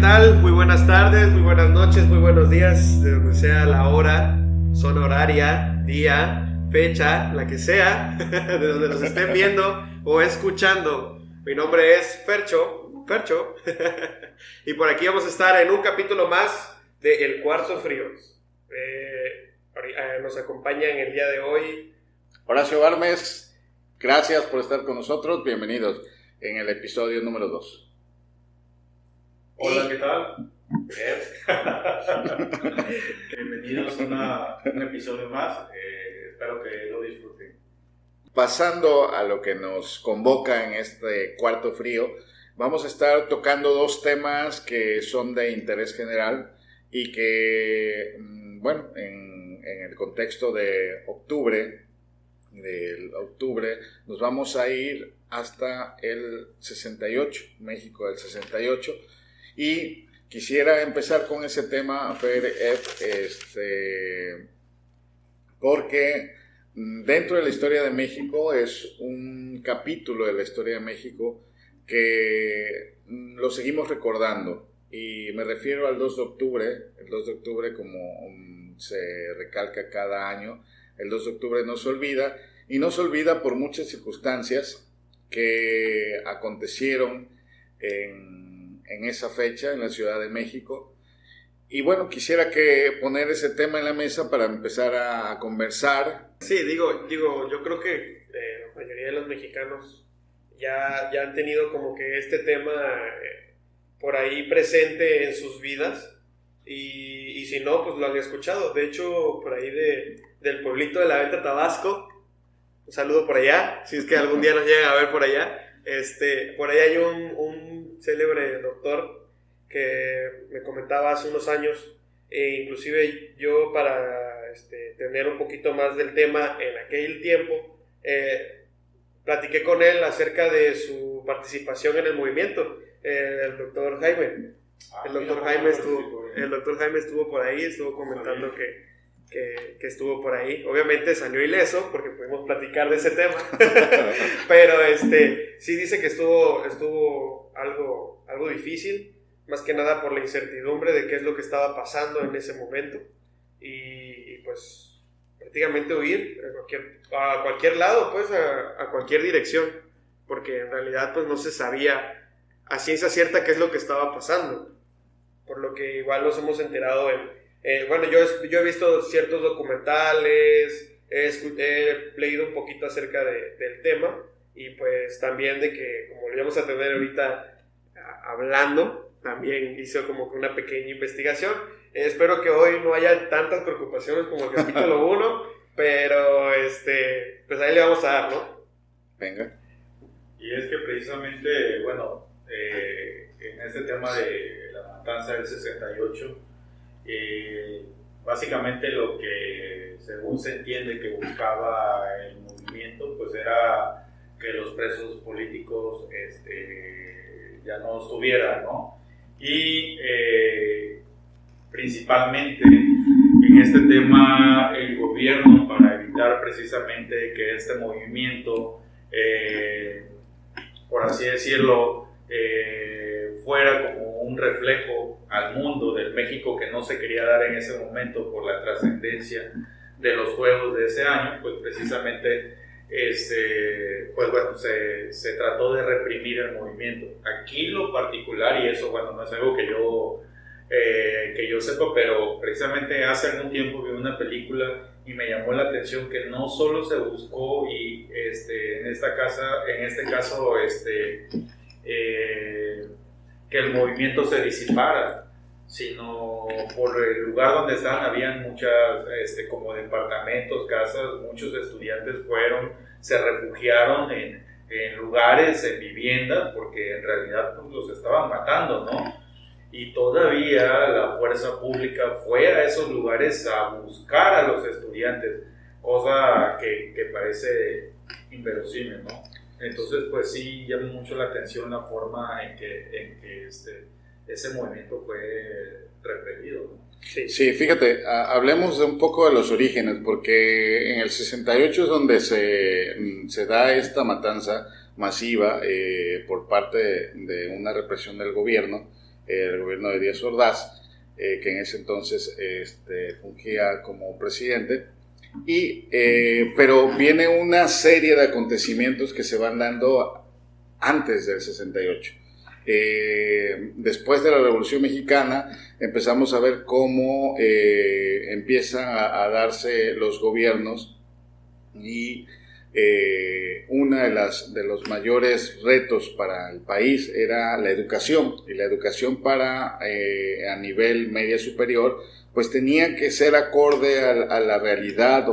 tal? Muy buenas tardes, muy buenas noches, muy buenos días, de donde sea la hora, zona horaria, día, fecha, la que sea, de donde nos estén viendo o escuchando. Mi nombre es Fercho, y por aquí vamos a estar en un capítulo más de El Cuarto Frío. Nos acompañan el día de hoy Horacio Barmes, gracias por estar con nosotros, bienvenidos en el episodio número 2. Hola, ¿qué tal? Bienvenidos a un episodio más, espero que lo disfruten. Pasando a lo que nos convoca en este cuarto frío, vamos a estar tocando dos temas que son de interés general y que, bueno, en el contexto de octubre, nos vamos a ir hasta el 68, México del 68. Y quisiera empezar con ese tema, Fer, porque dentro de la historia de México es un capítulo de la historia de México que lo seguimos recordando. Y me refiero al 2 de octubre, el 2 de octubre como se recalca cada año, el 2 de octubre no se olvida, y no se olvida por muchas circunstancias que acontecieron en esa fecha en la Ciudad de México. Y bueno, quisiera poner ese tema en la mesa para empezar a conversar. Sí, digo, yo creo que la mayoría de los mexicanos ya han tenido como que este tema por ahí presente en sus vidas y si no, pues lo han escuchado. De hecho, por ahí del pueblito de la Venta, Tabasco, un saludo por allá, si es que algún día nos llegan a ver por allá. Por ahí hay un célebre doctor que me comentaba hace unos años, inclusive yo para tener un poquito más del tema en aquel tiempo, platiqué con él acerca de su participación en el movimiento, el doctor Jaime. El doctor Jaime estuvo por ahí, estuvo comentando que estuvo por ahí. Obviamente salió ileso porque pudimos platicar de ese tema. Pero sí dice que estuvo algo difícil, más que nada por la incertidumbre de qué es lo que estaba pasando en ese momento. Y pues prácticamente huir a cualquier lado, pues a cualquier dirección, porque en realidad pues no se sabía a ciencia cierta qué es lo que estaba pasando, por lo que igual nos hemos enterado bueno, yo he visto ciertos documentales, he leído un poquito acerca del tema, y pues también de que, como lo vamos a tener ahorita hablando, también hizo como que una pequeña investigación. Espero que hoy no haya tantas preocupaciones como el capítulo 1, pero pues ahí le vamos a dar, ¿no? Venga. Y es que precisamente, bueno, en este tema de la matanza del 68, básicamente lo que según se entiende que buscaba el movimiento pues era que los presos políticos ya no estuvieran, ¿no? Y principalmente en este tema el gobierno, para evitar precisamente que este movimiento por así decirlo fuera como un reflejo al mundo del México que no se quería dar en ese momento por la trascendencia de los juegos de ese año, pues precisamente pues bueno, se trató de reprimir el movimiento. Aquí lo particular, y eso bueno, no es algo que yo sepa, pero precisamente hace algún tiempo vi una película y me llamó la atención que no solo se buscó y en este caso que el movimiento se disipara, sino por el lugar donde estaban habían muchas como departamentos, casas, muchos estudiantes se refugiaron en lugares, en viviendas, porque en realidad pues, los estaban matando, ¿no? Y todavía la fuerza pública fue a esos lugares a buscar a los estudiantes, cosa que parece inverosímil, ¿no? Entonces, pues sí, llama mucho la atención la forma en que ese movimiento fue repelido, ¿no? Sí, fíjate, hablemos de un poco de los orígenes, porque en el 68 es donde se da esta matanza masiva por parte de una represión del gobierno, el gobierno de Díaz Ordaz, que en ese entonces fungía como presidente. Pero viene una serie de acontecimientos que se van dando antes del 68. Después de la Revolución Mexicana empezamos a ver cómo empiezan a darse los gobiernos y uno de los mayores retos para el país era la educación, y la educación a nivel media superior pues tenía que ser acorde a la realidad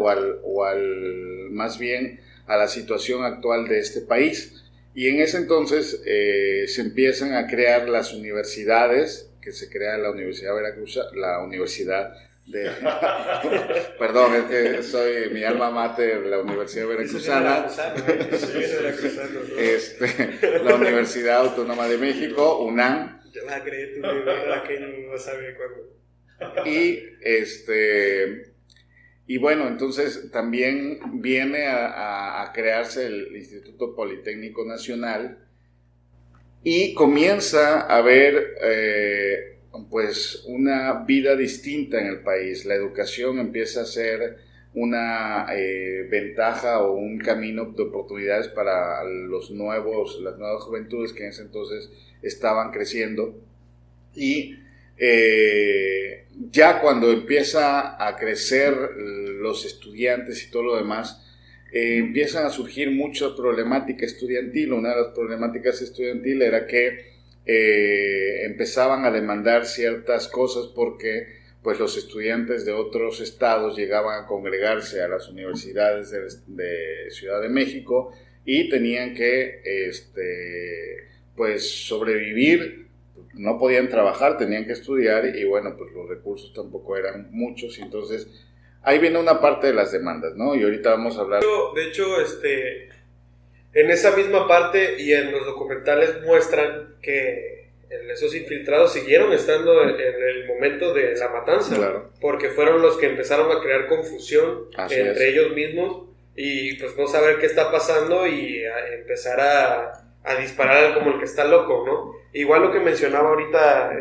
más bien a la situación actual de este país. Y en ese entonces se empiezan a crear las universidades, que se crea la Universidad Veracruz, la Universidad de... Perdón, soy mi alma mater, la Universidad Veracruzana. La Universidad Autónoma de México, UNAM. Yo la creí, tú la que no sabe cuándo. Y bueno, entonces también viene a crearse el Instituto Politécnico Nacional y comienza a haber pues una vida distinta en el país. La educación empieza a ser una ventaja o un camino de oportunidades para las nuevas juventudes que en ese entonces estaban creciendo. Y ya cuando empieza a crecer los estudiantes y todo lo demás, empiezan a surgir mucha problemática estudiantil. Una de las problemáticas estudiantiles era que empezaban a demandar ciertas cosas porque pues los estudiantes de otros estados llegaban a congregarse a las universidades de Ciudad de México y tenían que pues sobrevivir. No podían trabajar, tenían que estudiar y bueno, pues los recursos tampoco eran muchos, y entonces ahí viene una parte de las demandas, ¿no? Y ahorita vamos a hablar... De hecho, en esa misma parte y en los documentales muestran que esos infiltrados siguieron estando en el momento de la matanza, claro, porque fueron los que empezaron a crear confusión entre ellos mismos y pues no saber qué está pasando y a empezar a disparar como el que está loco, ¿no? Igual lo que mencionaba ahorita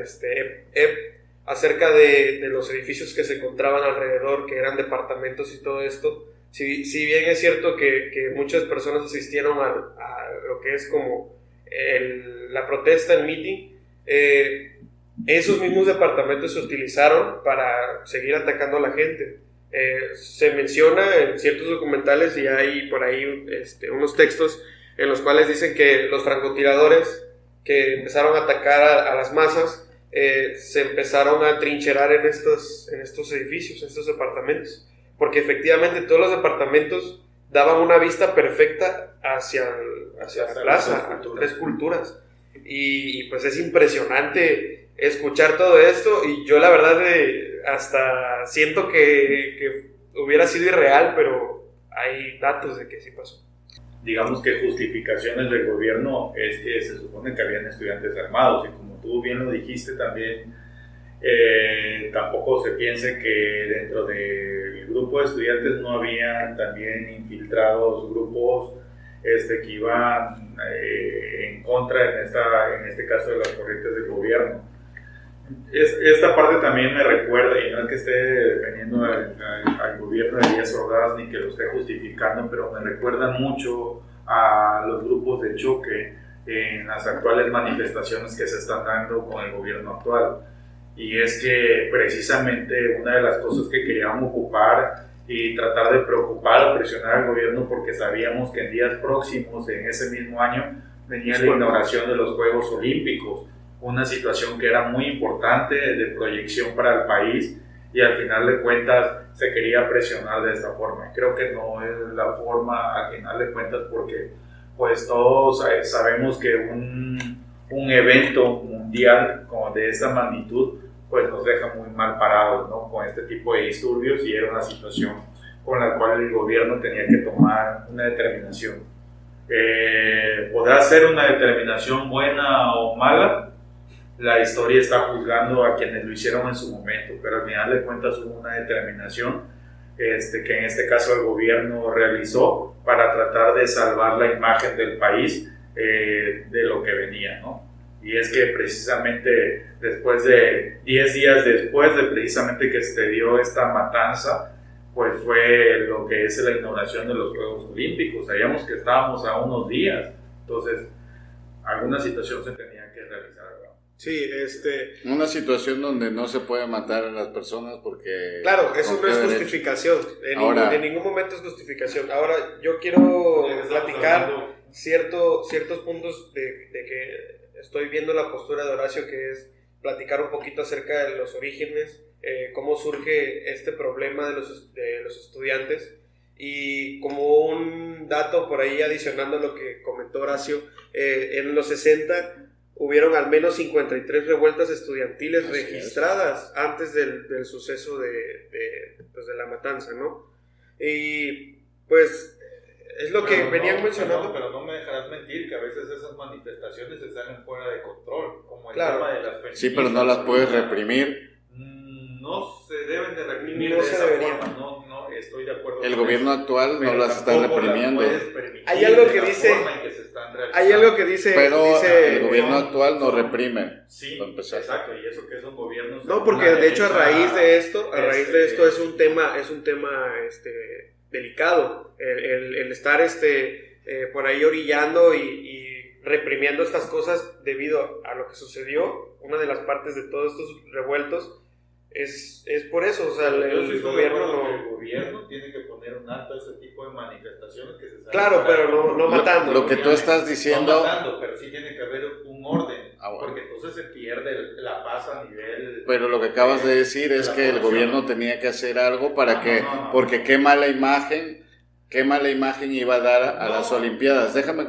acerca de los edificios que se encontraban alrededor, que eran departamentos y todo esto, si bien es cierto que muchas personas asistieron a lo que es como la protesta, el meeting, esos mismos departamentos se utilizaron para seguir atacando a la gente. Se menciona en ciertos documentales y hay por ahí unos textos en los cuales dicen que los francotiradores que empezaron a atacar a las masas se empezaron a trincherar en estos edificios, en estos departamentos, porque efectivamente todos los departamentos daban una vista perfecta hacia la plaza, a Tres Culturas, y pues es impresionante escuchar todo esto, y yo la verdad hasta siento que hubiera sido irreal, pero hay datos de que sí pasó. Digamos que justificaciones del gobierno es que se supone que habían estudiantes armados, y como tú bien lo dijiste también, tampoco se piense que dentro del grupo de estudiantes no habían también infiltrados grupos que iban en contra, en este caso, de las corrientes del gobierno. Esta parte también me recuerda, y no es que esté defendiendo al gobierno de Díaz Ordaz ni que lo esté justificando, pero me recuerda mucho a los grupos de choque en las actuales manifestaciones que se están dando con el gobierno actual. Y es que precisamente una de las cosas que queríamos ocupar y tratar de preocupar o presionar al gobierno, porque sabíamos que en días próximos, en ese mismo año, venía la inauguración de los Juegos Olímpicos, una situación que era muy importante de proyección para el país, y al final de cuentas se quería presionar de esta forma. Creo que no es la forma al final de cuentas, porque pues todos sabemos que un evento mundial como de esta magnitud pues nos deja muy mal parados, ¿no? Con este tipo de disturbios, y era una situación con la cual el gobierno tenía que tomar una determinación. ¿Podrá ser una determinación buena o mala? La historia está juzgando a quienes lo hicieron en su momento, pero al final de cuentas hubo una determinación que en este caso el gobierno realizó para tratar de salvar la imagen del país de lo que venía, ¿no? Y es que precisamente después de 10 días después de precisamente que se dio esta matanza, pues fue lo que es la inauguración de los Juegos Olímpicos. Sabíamos que estábamos a unos días, entonces alguna situación se tenía que realizar, ¿verdad? Sí, Una situación donde no se puede matar a las personas porque... Claro, eso no es derecho. Justificación. Ahora, en ningún momento es justificación. Ahora, yo quiero platicar ciertos puntos de que estoy viendo la postura de Horacio, que es platicar un poquito acerca de los orígenes, cómo surge este problema de los estudiantes. Y como un dato por ahí adicionando a lo que comentó Horacio, en los 60 hubieron al menos 53 revueltas estudiantiles Así registradas antes del suceso de la matanza, ¿no? Y pues es lo que venían mencionando. Pero no me dejarás mentir que a veces esas manifestaciones se salen fuera de control, como el Claro. tema de las feministas. Sí, pero no las puedes reprimir. No se deben de reprimir No de se esa deberían. forma, no estoy de acuerdo El con gobierno eso. actual Pero no las está tampoco las reprimiendo. puedes permitir Hay algo de que la dice- forma en que se están realizando. Hay algo que dice... Pero el gobierno son- actual no son- reprime. Sí, para empezar. exacto, y eso que es un gobierno... No, porque de hecho a raíz de esto es un tema delicado, el estar por ahí orillando y reprimiendo estas cosas debido a lo que sucedió. Una de las partes de todos estos revueltos es por eso, o sea, Yo sí el estoy de gobierno acuerdo que no... el gobierno tiene que poner un alto a ese tipo de manifestaciones que se salen Claro, fuera de pero no control. matando. Lo que tú estás diciendo... No matando, pero sí tiene que haber un orden, Ah, bueno. porque entonces se pierde la paz a nivel... Pero lo que acabas de decir es la que el población. gobierno tenía que hacer algo para No, que... no. Porque qué mala imagen iba a dar a No. las Olimpiadas. Déjame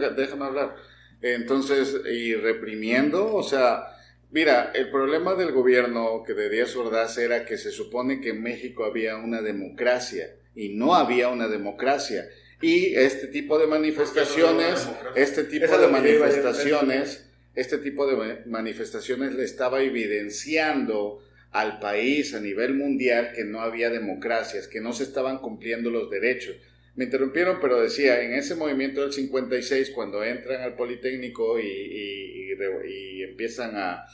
hablar. Entonces, y reprimiendo, o sea... Mira, el problema del gobierno que de Díaz Ordaz era que se supone que en México había una democracia y no había una democracia. Y este tipo de manifestaciones, Eso es lo que yo iba a decir. este tipo de manifestaciones le estaba evidenciando al país a nivel mundial que no había democracias, que no se estaban cumpliendo los derechos. Me interrumpieron, pero decía, en ese movimiento del 56, cuando entran al Politécnico y empiezan a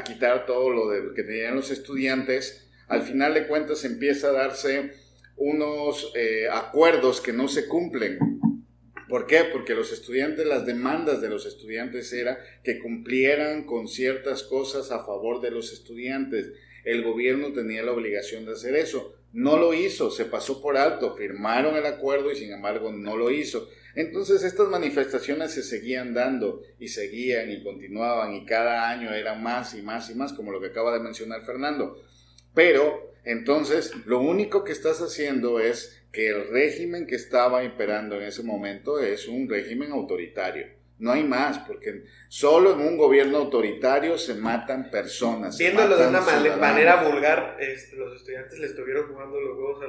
quitar todo lo que tenían los estudiantes, al final de cuentas empieza a darse unos acuerdos que no se cumplen. ¿Por qué? Porque las demandas de los estudiantes era que cumplieran con ciertas cosas a favor de los estudiantes. El gobierno tenía la obligación de hacer eso. No lo hizo, se pasó por alto, firmaron el acuerdo y sin embargo no lo hizo. Entonces estas manifestaciones se seguían dando y seguían y continuaban y cada año eran más y más y más, como lo que acaba de mencionar Fernando. Pero entonces lo único que estás haciendo es que el régimen que estaba imperando en ese momento es un régimen autoritario. No hay más, porque solo en un gobierno autoritario se matan personas. Viéndolo de una ciudadanos. manera vulgar, los estudiantes le estuvieron jugando los huevos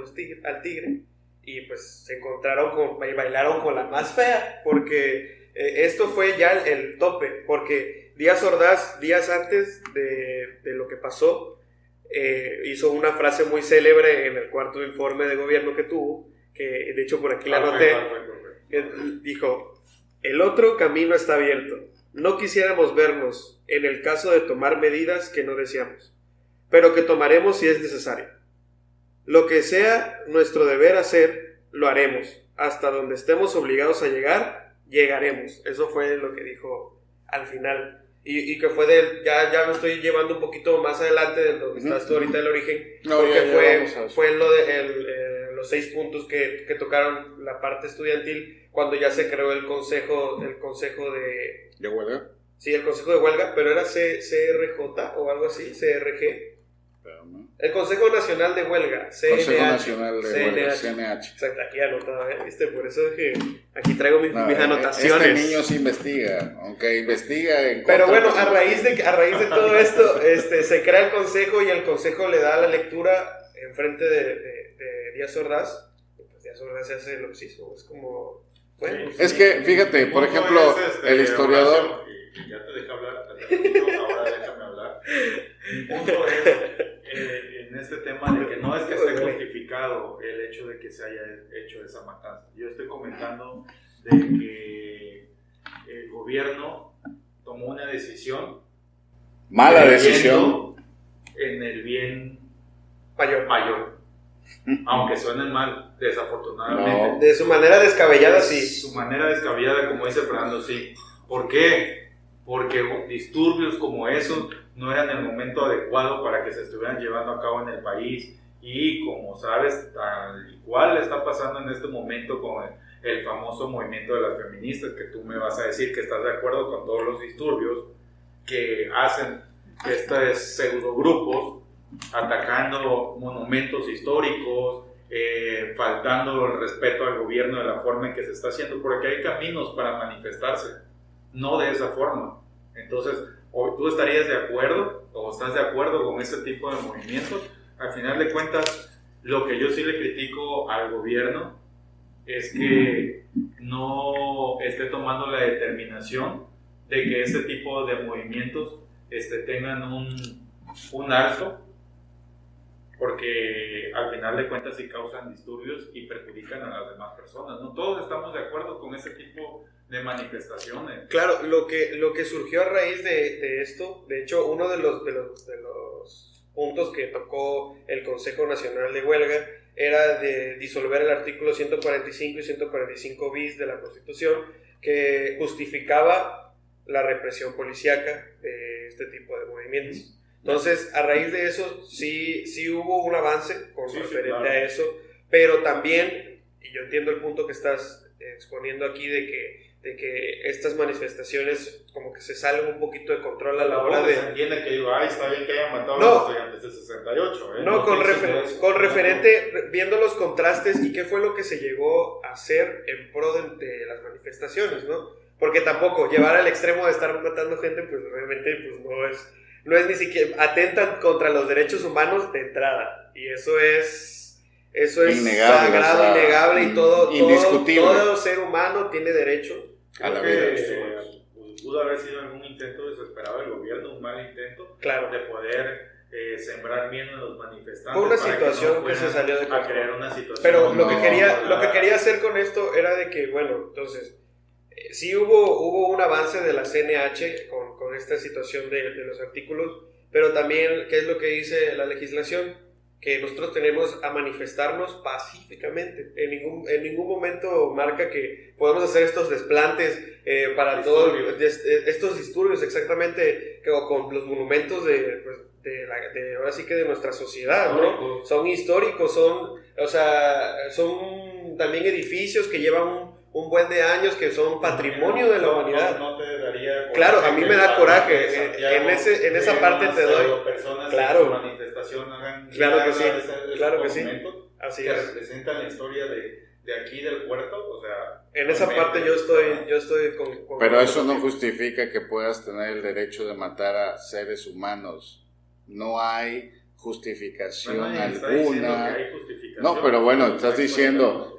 al tigre y pues se encontraron y bailaron con la más fea, porque esto fue ya el tope, porque Díaz Ordaz, días antes de lo que pasó, hizo una frase muy célebre en el cuarto informe de gobierno que tuvo, que de hecho por aquí la anoté, que dijo: el otro camino está abierto. No quisiéramos vernos en el caso de tomar medidas que no deseamos, pero que tomaremos si es necesario. Lo que sea nuestro deber hacer, lo haremos. Hasta donde estemos obligados a llegar, llegaremos. Eso fue lo que dijo al final. Y que fue ya me estoy llevando un poquito más adelante de donde estás tú ahorita del origen, No, porque ya fue lo de los 6 puntos que tocaron la parte estudiantil cuando ya se creó el consejo de... ¿De huelga? Sí, el consejo de huelga, pero era CRJ o algo así, CRG. El Consejo Nacional de Huelga, CNH. Consejo Nacional de Huelga, CNH. Exacto, aquí anotado, ¿viste? Por eso es que aquí traigo mis No, anotaciones. Este niño sí investiga, aunque investiga en Pero contra, bueno, a raíz de todo esto, se crea el consejo y el consejo le da la lectura enfrente de Díaz Ordaz. Pues Díaz Ordaz se hace lo que se hizo, es como... Bueno, Es que, fíjate, por ejemplo, el historiador... Horacio, y ya te dejé hablar, ahora déjame hablar. Mi punto es, en este tema de que no es que esté justificado el hecho de que se haya hecho esa matanza. Yo estoy comentando de que el gobierno tomó una decisión Mala decisión. En el bien mayor. Aunque suenen mal, desafortunadamente. No. De su manera descabellada, sí. Su manera descabellada, como dice Fernando, sí. ¿Por qué? Porque disturbios como esos no eran el momento adecuado para que se estuvieran llevando a cabo en el país. Y como sabes, tal cual está pasando en este momento con el famoso movimiento de las feministas, que tú me vas a decir que estás de acuerdo con todos los disturbios que hacen estos pseudogrupos, atacando monumentos históricos, faltando el respeto al gobierno de la forma en que se está haciendo, porque hay caminos para manifestarse, no de esa forma. Entonces, o tú estarías de acuerdo o estás de acuerdo con ese tipo de movimientos. Al final de cuentas, lo que yo sí le critico al gobierno es que no esté tomando la determinación de que este tipo de movimientos tengan un alto, porque al final de cuentas sí causan disturbios y perjudican a las demás personas. No todos estamos de acuerdo con ese tipo de manifestaciones. Claro, lo que surgió a raíz de esto, de hecho, uno de los puntos que tocó el Consejo Nacional de Huelga era de disolver el artículo 145 y 145 bis de la Constitución, que justificaba la represión policíaca de este tipo de movimientos. Entonces, a raíz de eso, sí hubo un avance con referente a eso, pero también, y yo entiendo el punto que estás exponiendo aquí, de que estas manifestaciones como que se salen un poquito de control a la hora de... Se entiende que está bien que hayan matado No, a los estudiantes de 68. No, con referente, viendo los contrastes y qué fue lo que se llegó a hacer en pro de las manifestaciones, ¿no? Porque tampoco llevar al extremo de estar matando gente, pues realmente pues no es ni siquiera... Atentan contra los derechos humanos de entrada, y eso es innegable, sagrado, o sea, innegable, y indiscutible. todo ser humano tiene derecho a la vida. vida. Pudo haber sido algún intento desesperado del gobierno, un mal intento, claro, de poder sembrar miedo en los manifestantes. Fue una para situación que se salió de a control. crear una situación. Pero lo que quería hacer con esto era de que, bueno, entonces, sí hubo un avance de la CNH con esta situación de los artículos, pero también, ¿qué es lo que dice la legislación? Que nosotros tenemos a manifestarnos pacíficamente. En ningún momento marca que podemos hacer estos desplantes para todos estos disturbios, exactamente, con los monumentos ahora sí que de nuestra sociedad, ¿no? Son históricos, son también edificios que llevan un buen de años, que son patrimonio de la humanidad. No te daría claro, a mí me da coraje. En esa parte te doy. Claro. Manifestación hagan claro que sí. Claro que sí. Así que representan la historia de aquí del puerto, o sea. En esa parte yo estoy con pero eso no justifica que puedas tener el derecho de matar a seres humanos. No hay justificación alguna. No, pero bueno, estás diciendo,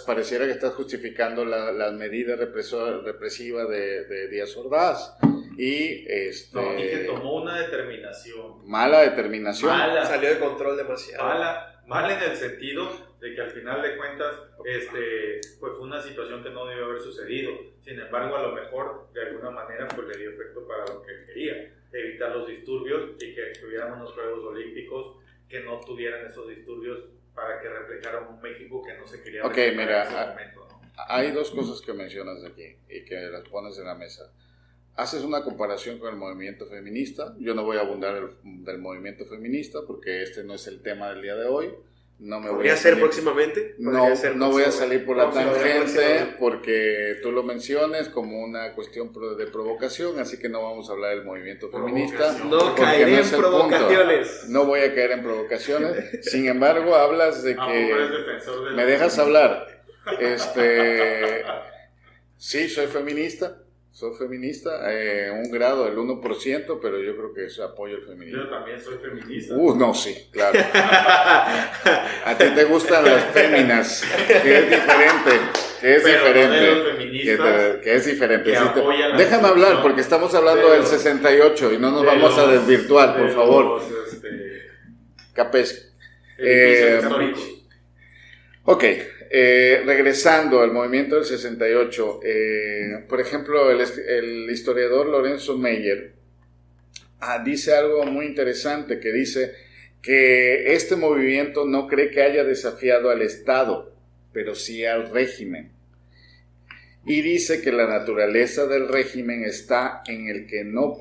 pareciera que estás justificando la medida represiva de Díaz Ordaz. Y no, y que tomó una determinación. Mala determinación. Salió de control demasiado. Mala en el sentido de que al final de cuentas pues fue una situación que no debió haber sucedido. Sin embargo, a lo mejor de alguna manera pues le dio efecto para lo que quería, evitar los disturbios y que tuviéramos unos Juegos Olímpicos que no tuvieran esos disturbios, para que reflejaran un México que no se quería ver en ese momento, ¿no? Hay dos cosas que mencionas aquí y que las pones en la mesa. Haces una comparación con el movimiento feminista. Yo no voy a abundar del movimiento feminista porque este no es el tema del día de hoy. ¿Podría ser próximamente? No voy a salir por la tangente porque tú lo menciones como una cuestión de provocación, así que no vamos a hablar del movimiento feminista. No caeré en provocaciones. No voy a caer en provocaciones. Sin embargo, hablas de que... ¿Me dejas hablar? Sí, soy feminista. Soy feminista, un grado del 1%, pero yo creo que eso apoyo el feminismo. Yo también soy feminista. No, sí, claro. A ti te gustan las féminas, que es diferente. Déjame hablar, porque estamos hablando del 68 y no nos vamos a desvirtuar, por favor. Capes. Ok. Regresando al movimiento del 68, por ejemplo, el historiador Lorenzo Meyer dice algo muy interesante, que dice que este movimiento no cree que haya desafiado al Estado, pero sí al régimen. Y dice que la naturaleza del régimen está en que no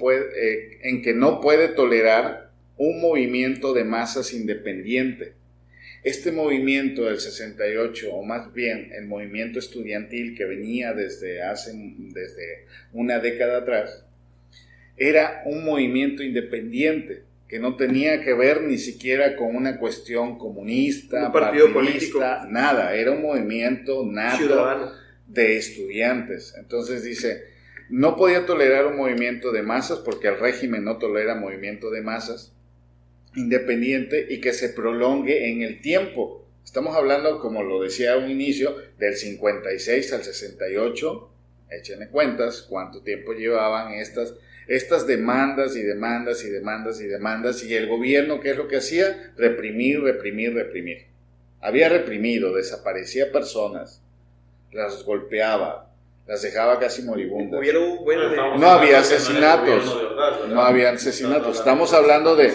puede tolerar un movimiento de masas independiente. Este movimiento del 68, o más bien el movimiento estudiantil que venía desde una década atrás, era un movimiento independiente, que no tenía que ver ni siquiera con una cuestión comunista, un partido partidista, político, nada, era un movimiento nato ciudadano de estudiantes. Entonces dice, no podía tolerar un movimiento de masas, porque el régimen no tolera movimiento de masas, independiente y que se prolongue en el tiempo. Estamos hablando, como lo decía a un inicio, del 56 al 68, échenle cuentas cuánto tiempo llevaban estas demandas y demandas y demandas y demandas, y el gobierno, ¿qué es lo que hacía? Reprimir. Había reprimido, desaparecía personas, las golpeaba, las dejaba casi moribundas. No había asesinatos. No había asesinatos. Estamos hablando de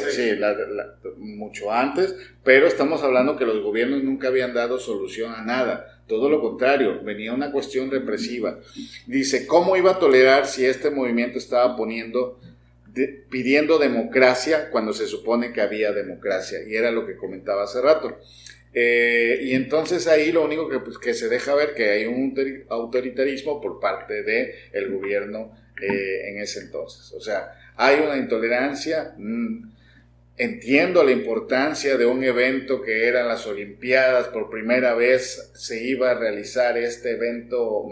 mucho antes, pero estamos hablando que los gobiernos nunca habían dado solución a nada. Todo lo contrario, venía una cuestión represiva. Dice, ¿cómo iba a tolerar si este movimiento estaba pidiendo democracia cuando se supone que había democracia? Y era lo que comentaba hace rato. Y entonces ahí lo único que se deja ver que hay un autoritarismo por parte del gobierno en ese entonces. O sea, hay una intolerancia. Entiendo la importancia de un evento que eran las Olimpiadas. Por primera vez se iba a realizar este evento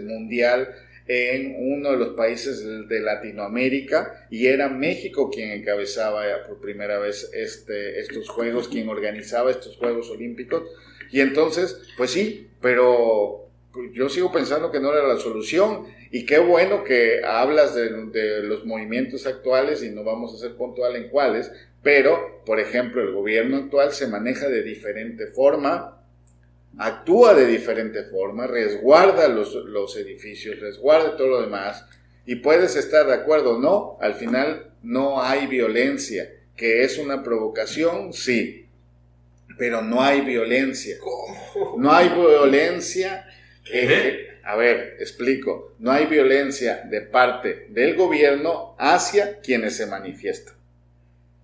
mundial en uno de los países de Latinoamérica, y era México quien encabezaba por primera vez estos Juegos, quien organizaba estos Juegos Olímpicos. Y entonces, pues sí, pero yo sigo pensando que no era la solución. Y qué bueno que hablas de los movimientos actuales, y no vamos a ser puntual en cuáles, pero, por ejemplo, el gobierno actual se maneja de diferente forma, actúa de diferente forma, resguarda los edificios, resguarda todo lo demás, y puedes estar de acuerdo o no, al final no hay violencia, que es una provocación, sí, pero no hay violencia. ¿Cómo? No hay violencia. A ver, explico. No hay violencia de parte del gobierno hacia quienes se manifiestan.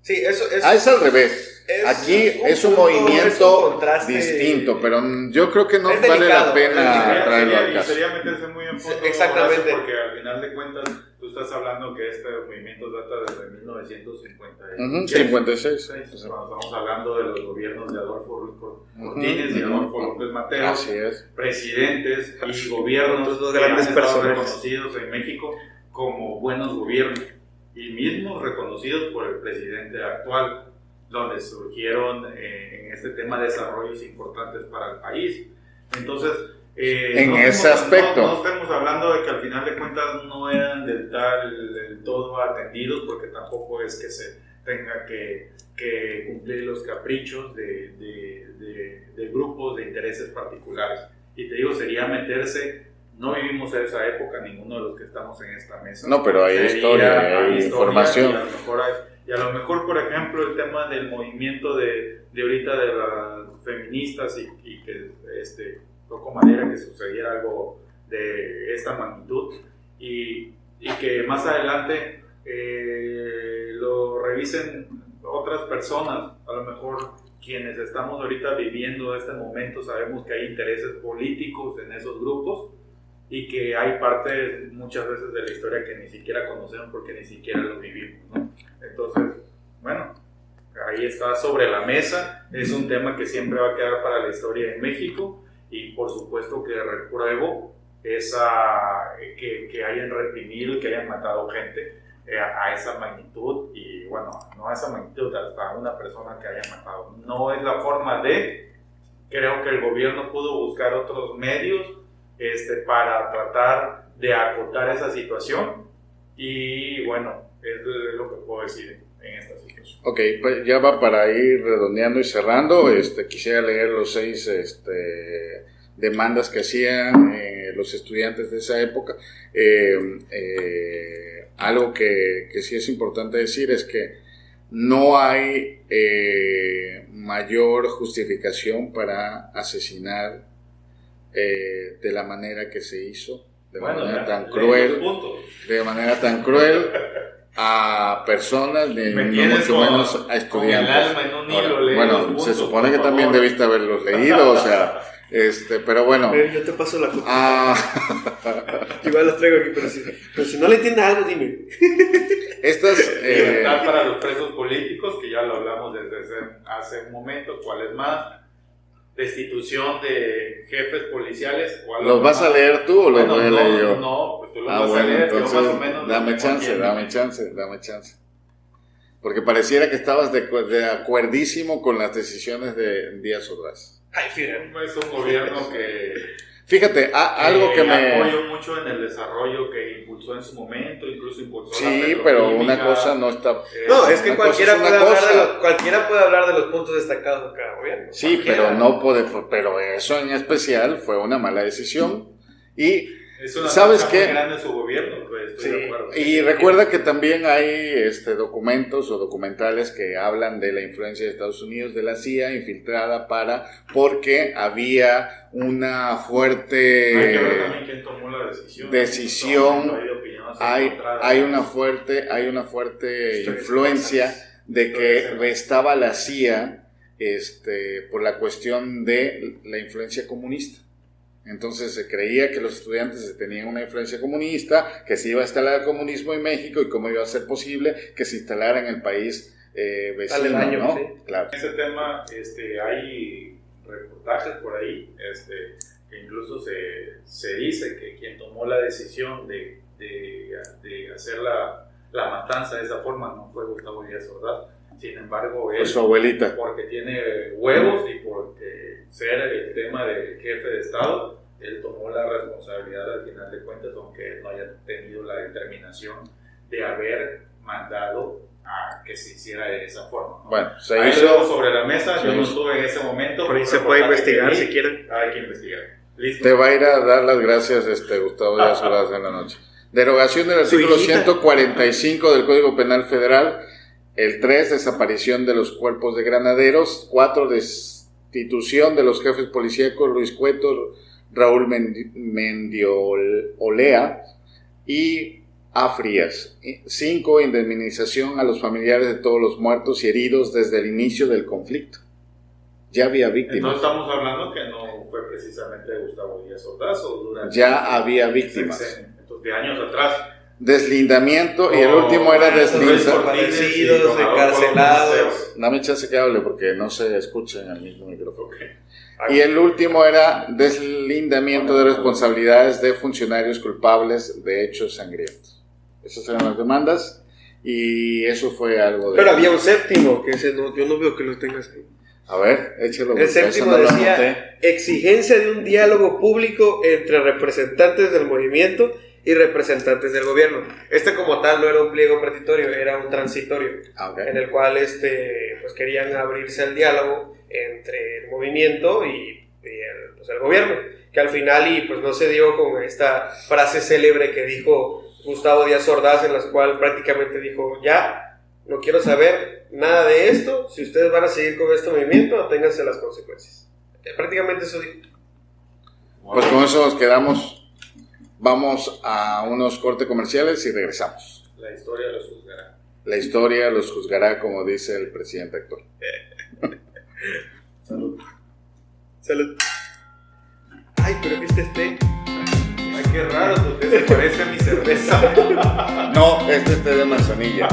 Sí, eso es al revés. Aquí es un movimiento distinto, pero yo creo que no vale la pena traerlo al caso. Sería meterse muy en fondo. Exactamente. Porque al final de cuentas tú estás hablando que este movimiento data desde 1956. 56. Cuando estamos hablando de los gobiernos de Adolfo Ruiz Cortines y Adolfo López Mateos, así es, presidentes y gobiernos dos grandes que han estado personas reconocidos en México como buenos gobiernos, y mismos reconocidos por el presidente actual, donde surgieron en este tema desarrollos importantes para el país. Entonces, en ese aspecto no estamos hablando de que al final de cuentas no eran del todo atendidos, porque tampoco es que se tenga que cumplir los caprichos de grupos de intereses particulares. Y te digo, sería meterse. No vivimos esa época ninguno de los que estamos en esta mesa. No, pero hay historia, hay información. Y a lo mejor, por ejemplo, el tema del movimiento de ahorita de las feministas y que tocó madera que sucediera algo de esta magnitud, y que más adelante lo revisen otras personas. A lo mejor quienes estamos ahorita viviendo este momento sabemos que hay intereses políticos en esos grupos, y que hay partes muchas veces de la historia que ni siquiera conocemos porque ni siquiera lo vivimos, ¿no? Entonces, bueno, ahí está sobre la mesa. Es un tema que siempre va a quedar para la historia de México, y por supuesto que repruebo que hayan reprimido y que hayan matado gente a esa magnitud, y bueno, no a esa magnitud, hasta una persona que haya matado. No es la forma creo que el gobierno pudo buscar otros medios para tratar de acotar esa situación, y bueno, es lo que puedo decir en esta situación. Ok, pues ya va para ir redondeando y cerrando. Quisiera leer los 6 demandas que hacían los estudiantes de esa época. algo que sí es importante decir es que no hay mayor justificación para asesinar de la manera que se hizo, de manera tan cruel a personas, no mucho menos a estudiantes. Bueno, se supone que también debiste haberlos leído, o sea, pero bueno. Yo te paso la copia. Igual los traigo aquí, pero si no le entiendes algo, dime. Libertad para los presos políticos, que ya lo hablamos desde hace un momento. ¿Cuál es más? Destitución de jefes policiales. ¿Los vas a leer tú o los voy a leer yo? No, pues tú los vas a leer. Entonces, yo más o menos dame chance. Porque pareciera que estabas de acuerdísimo con las decisiones de Díaz Ordaz. Ay, fíjate, es un gobierno que... Fíjate, algo que me... apoyo mucho en el desarrollo que impulsó en su momento, incluso impulsó sí, pero una cosa no está... No, es que cualquiera puede hablar de los puntos destacados de cada gobierno. Sí, cualquiera. pero eso en especial fue una mala decisión. Y es una ¿sabes qué? Muy grande su gobierno, pues, estoy de acuerdo. Y recuerda que también hay documentos o documentales que hablan de la influencia de Estados Unidos, de la CIA infiltrada porque había una fuerte hay que ver también quién tomó la decisión. Hay una fuerte influencia de que estaba la CIA por la cuestión de la influencia comunista. Entonces se creía que los estudiantes tenían una influencia comunista, que se iba a instalar el comunismo en México y cómo iba a ser posible que se instalara en el país vecino, ¿no? Sí. Claro. En ese tema hay reportajes por ahí que incluso se dice que quien tomó la decisión de hacer la matanza de esa forma no fue Gustavo Díaz Ordaz. Sin embargo, él, su abuelita, porque tiene huevos y porque ser el tema del jefe de Estado, él tomó la responsabilidad al final de cuentas, aunque no haya tenido la determinación de haber mandado a que se hiciera de esa forma, ¿no? Bueno, se ahí hizo sobre la mesa, yo no estuve en ese momento. Por ahí se puede investigar si quieren. Hay que investigar. ¿Listo? Te va a ir a dar las gracias Gustavo Díaz Ordaz en la noche. Derogación del artículo 145 del Código Penal Federal. El 3, desaparición de los cuerpos de granaderos. 4, destitución de los jefes policíacos Luis Cueto, Raúl Mendiolea y A. Frías. 5, indemnización a los familiares de todos los muertos y heridos desde el inicio del conflicto. Ya había víctimas. Entonces estamos hablando que no fue precisamente Gustavo Díaz Ordaz o durante... Ya había víctimas. Entonces, de años atrás... Deslindamiento, y el último era deslindamiento. Encarcelados. Dame chance que hable porque no se escucha en el mismo micrófono. Y el último era deslindamiento de responsabilidades de funcionarios culpables de hechos sangrientos. Esas eran las demandas y eso fue algo de... Pero había un séptimo, que ese no, yo no veo que lo tengas ahí. A ver, échalo. El séptimo decía, exigencia de un diálogo público entre representantes del movimiento y representantes del gobierno. Como tal no era un pliego petitorio, era un transitorio, en el cual pues querían abrirse al diálogo entre el movimiento y el gobierno, que al final y pues no se dio con esta frase célebre que dijo Gustavo Díaz Ordaz, en la cual prácticamente dijo, ya no quiero saber nada de esto, si ustedes van a seguir con este movimiento, ténganse las consecuencias. Prácticamente eso dijo. Pues con eso nos quedamos. Vamos a unos cortes comerciales y regresamos. La historia los juzgará. La historia los juzgará, como dice el presidente actual. Salud. Salud. Ay, pero que este té. Ay, qué raro, tu té se parece a mi cerveza. No, este es té de manzanilla.